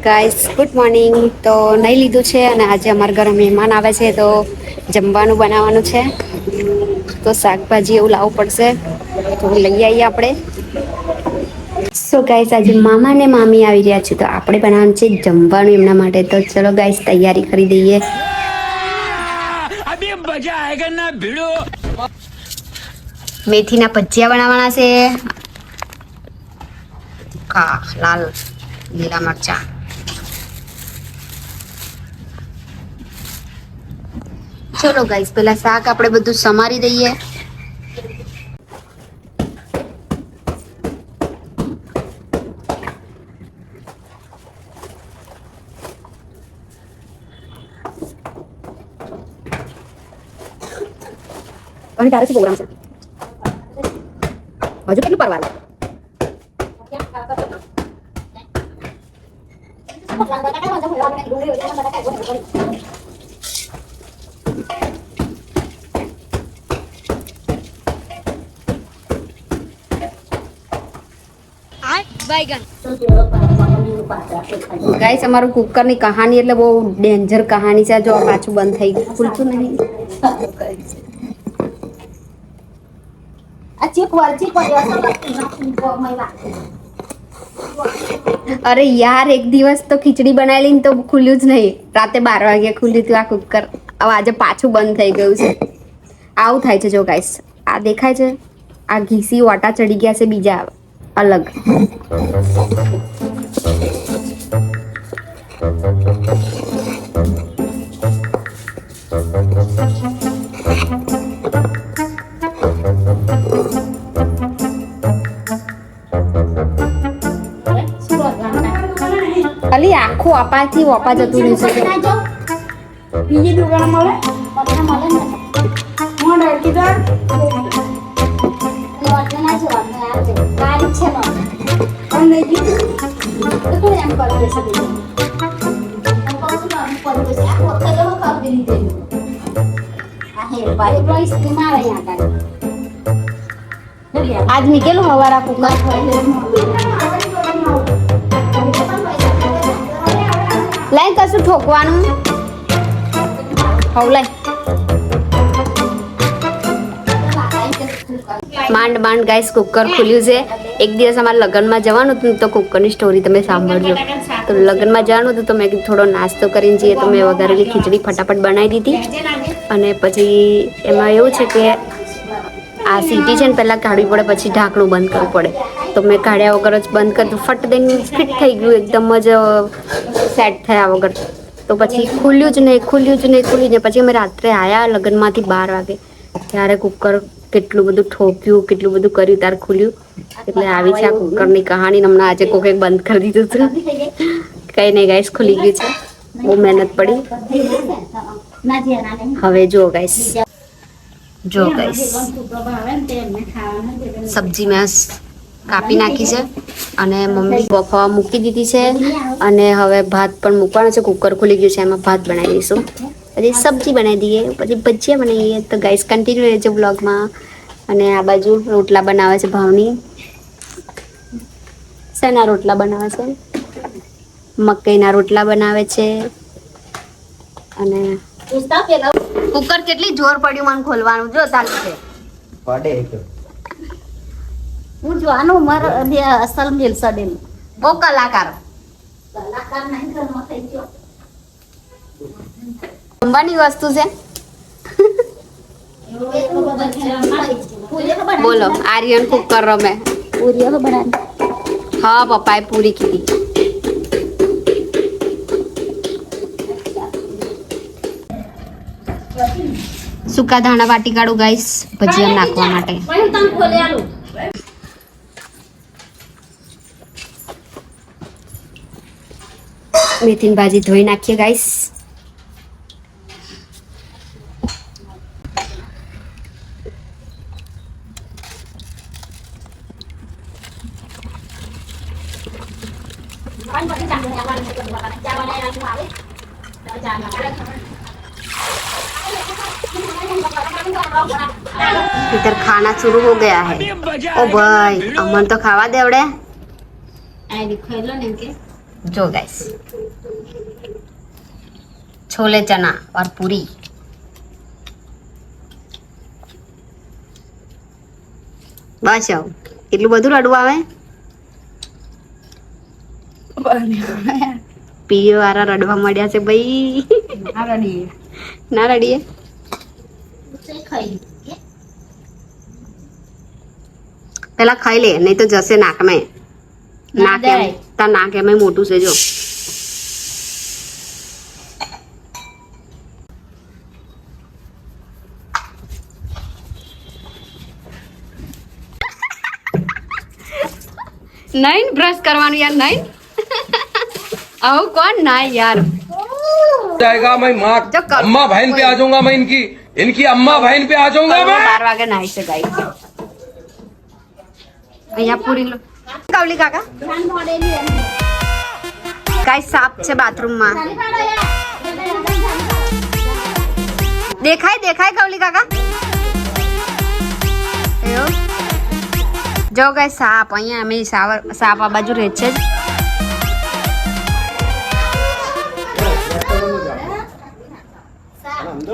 Guys good morning. તો નહીં લીધું છે અને આજે અમારા ઘરે મહેમાન આવે છે તો જમવાનું બનાવવાનું છે. તો શાકભાજી એવું લાવવું પડશે તો લઈ આવીએ આપણે. સો ગાઈસ આજે મામા ને મામી આવી રહ્યા છે તો આપણે બનાવવાનું છે જમવાનું એમના માટે. તો ચલો ગાઈસ તૈયારી કરી દઈએ. अभी मजा आएगा ना भिड़ो. મેથીના ભજીયા બનાવવાના છે. લાલ લીલા મરચા. ચલો ગાઈસ પેલા શાક આપણે બધું સમારી દઈએ. અને તારે શું પ્રોગ્રામ છે હજુ કેટલું પરવાનું? ગાઈસ અમારું કુકરની કહાની એટલે બહુ ડેન્જર કહાની છે. જો પાછું બંધ થઈ ગયું, ખુલતું નહીં. અરે યાર એક દિવસ તો ખીચડી બનાવેલી ને તો ખુલ્યું જ નહીં. રાતે 12 વાગે ખુલ્યું હતું આ કુકર. હવે આજે પાછું બંધ થઈ ગયું છે. આવું થાય છે. જો ગાઈસ આ દેખાય છે, આ ઘીસી વાટા ચડી ગયા છે બીજા અલગ. અલી આખું અપાથી વપા જતું રહ્યું છે. બીજી દુકાન મળે ને હું ડરકી તો આજ નીકળેલું હવારા કુકર લાઈ કશું ઠોકવાનું હવ લાઈ માંડ માંડ ગાઈસ કુકર ખુલ્યું છે. એક દિવસ અમારે લગ્નમાં જવાનું હતું તો કુકરની સ્ટોરી તમે સાંભળજો. તો લગ્નમાં જવાનું હતું તો મેં થોડો નાસ્તો કરીને જઈએ તો મેં વઘારેલી ખીચડી ફટાફટ બનાવી દીધી. અને પછી એમાં એવું છે કે આ સીટી છે ને પહેલાં કાઢવી પડે પછી ઢાંકણું બંધ કરવું પડે. તો મેં કાઢ્યા વગર જ બંધ કર્યું. ફટ દઈને ફિટ થઈ ગયું એકદમ જ સેટ થયા વગર. તો પછી ખુલ્યું જ નહીં. પછી અમે રાત્રે આવ્યા લગ્નમાંથી 12 વાગે ત્યારે કુકર કેટલું બધું ઠોક્યું, કેટલું બધું કર્યું ત્યારે ખુલ્યું. એટલે આવી છે આ કુકરની કહાણી. હમણાં આજે કોકે બંધ કરી દીધું હતું. કંઈ નહીં ગાઈસ ખુલી ગયું છે. બહુ મહેનત પડી. હવે જો ગાઈસ સબ્જી મેં કાપી નાખી છે અને મમ્મી બફાવા મૂકી દીધી છે. અને હવે ભાત પણ મૂકવાનો છે. કુકર ખુલી ગયું છે એમાં ભાત બનાવી દઈશું. પછી સબ્જી બનાવી દઈએ, પછી ભજીયા બનાવીએ. તો ગાઈસ કન્ટિન્યુ રહેજો બ્લોગમાં. અને આ બાજુ રોટલા બનાવે છે ભાવની. શેના રોટલા બનાવે છે? મકઈના રોટલા બનાવે છે. અને કુકર કેટલી જોર પડ્યું મને ખોલવાનું. જો ચાલુ છે હું જોવાનું મારા અસલ મિલશે ડેલ બહુ કલાકાર નહીં ઘરમાં થઈ ગયો. જમવાની વસ્તુ છે. બોલો આર્યન કુકર રમે. હા પપ્પાએ પૂરી કીધી. સૂકા ધાણા વાટી કાઢું ગાઈસ ભજીયા નાખવા માટે. મેથીની ભાજી ધોઈ નાખીએ ગાઈસ. इधर खाना शुरू हो गया है. ओ भाई अमन तो खावा दे आवड़े. जो गाइस छोले चना और पूरी બસ આવું એટલું બધું રડવું આવે પીએ વાળા રડવા મળ્યા છે ભાઈ ના રડીએ પેલા ખાઈ લે નહીં તો જશે નાકમાં નાક એમ તાર નાક એમ મોટું છે જો નહીં બ્રશ કરવાનું યાર નહીં આવું કોણ ના યાર जाएगा मैं माँ जो कर- अम्मा बहन पे आ जाऊंगा मैं इनकी इनकी अम्मा बहन पे आ जाऊंगा मैं 12 વાગે નાઈ છે ગાઈ અહીંયા પૂરી લો કાવલી કાકા ગાઈ સાપ છે બાથરૂમમાં દેખાય દેખાય કાવલી કાકા એવું જો ગાઈ સાપ અહીંયા અમે સાપ આ બાજુ રહે છે જ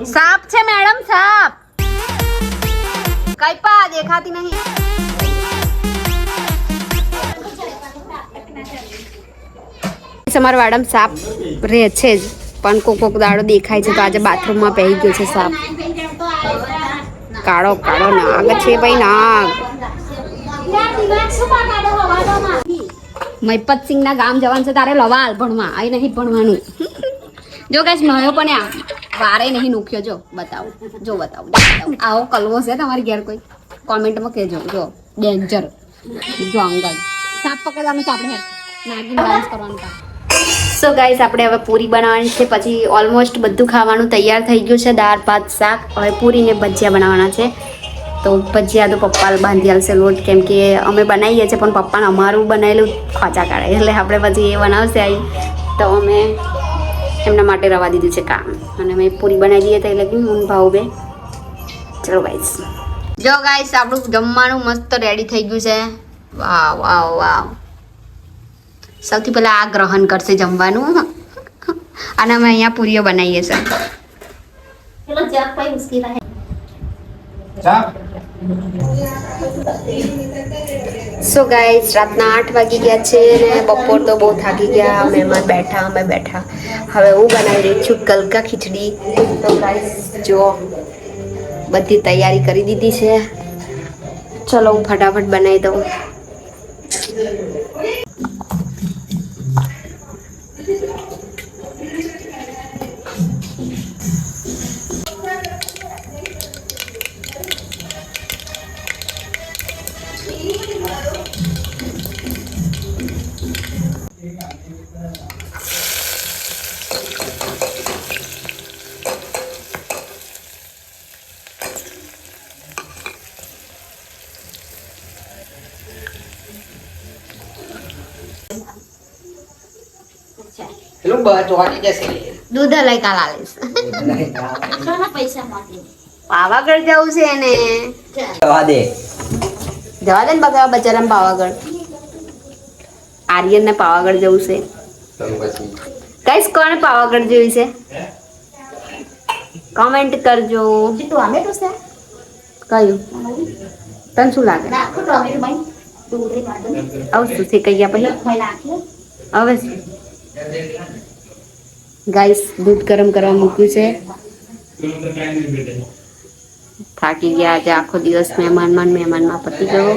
સાપ છે મેડમ સાપ કઈ પા દેખાતી નહીં અમારા વાડામાં સાપ રહે છે જ પણ કોક દાડો દેખાય છે તો આજે બાથરૂમમાં પહેરી ગયો છે સાપ કાળો કાળો નાગ છે ભાઈ નાગ મહિપતસિંહ ના ગામ જવાનું છે તારે લવાલ ભણવા અહીં નહીં ભણવાનું જો કઈ નયો પણ આ વારે નહીં નોખ્યો જો બતાવું જો બતાવું આવો કલવો છે તમારી ઘેર કોઈ કોમેન્ટમાં કહેજો જો ડેન્જર જો અંગલ સાપ પકડવાનું તો આપણે નાગિન ડાન્સ કરવાનું કામ સો ગાઈસ આપણે હવે પૂરી બનાવવાની છે પછી ઓલમોસ્ટ બધું ખાવાનું તૈયાર થઈ ગયું છે દાળ ભાત શાક હવે પૂરી ને ભજીયા બનાવવાના છે તો ભજીયા તો પપ્પા બાંધી આવશે લોટ કેમ કે અમે બનાવીએ છીએ પણ પપ્પાને અમારું બનાવેલું ખોચા કાઢે એટલે આપણે પછી એ બનાવશે આવી તો અમે એમના માટે રવા દીધું છે કામ અને અમે પૂરી બનાવી દઈએ તો એટલે કે હું ભાવ બે ચલો ગાઈસ જો ગાઈસ આપણું જમવાનું મસ્ત રેડી થઈ ગયું છે વાવ વાવ વાવ સૌથી પહેલા આ ગ્રહણ કરશે જમવાનું અને અમે અહીંયા પૂરીઓ બનાવીએ છીએ સો ગાઈસ રાતના 8 વાગી ગયા છે ને બપોર તો બહુ થાકી ગયા મહેમાન બેઠા અમે બેઠા હવે હું બનાવી રહી છું ગલકા ખીચડી તો ગાઈસ જો બધી તૈયારી કરી દીધી છે ચલો હું ફટાફટ બનાવી દઉં પેલું ચોટી જશે દૂધ લઈ કાલ આલીશ પાવાગઢ જવું છે એને જવા દે જવા દે ને બગા બચારાને પાવાગઢ આર્યન ને પાવાગઢ જવું છે કઈશ કોને પાવાગઢ જોયું છે કમેન્ટ કરજો કયું તને શું લાગે આવશું છે કઈ પછી હવે ગાઈસ દૂધ ગરમ કરવા મૂક્યું છે થાકી ગયા આજે આખો દિવસ મહેમાનમાં પતી ગયો